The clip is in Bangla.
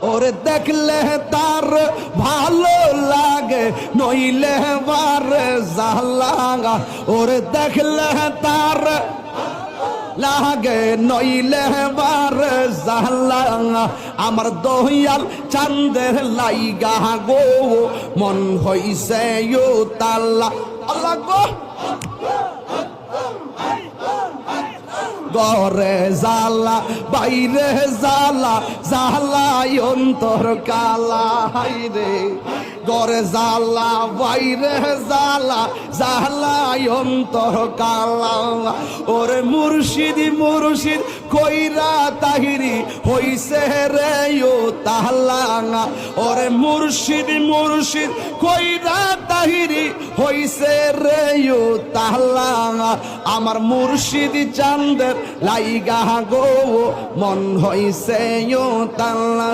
ওরে দেখলে তার ভালো লাগে নইলে বার জালা ওরে দেখলে তার লাগে নইলে বার জালা আমার দয়াল চাঁদের লাইগা গো মন হইছে ও তাল্লা আল্লাহ গো গরে জালা বাইরে জালা জালা অন্তর কালা হাইরে গরে জালা বাইরে জালা জালা অন্তর কালা ওরে মুর্শিদ মুর্শিদ কইরা তাহিরি হইছে রে ও তাহলা ওরে মুর্শিদ মুর্শিদ কইরা তাহিরি হইছে রে ও তাহলা আমার মুর্শিদ চাঁদের লাইগা গো মন হইছে ও তাল্লা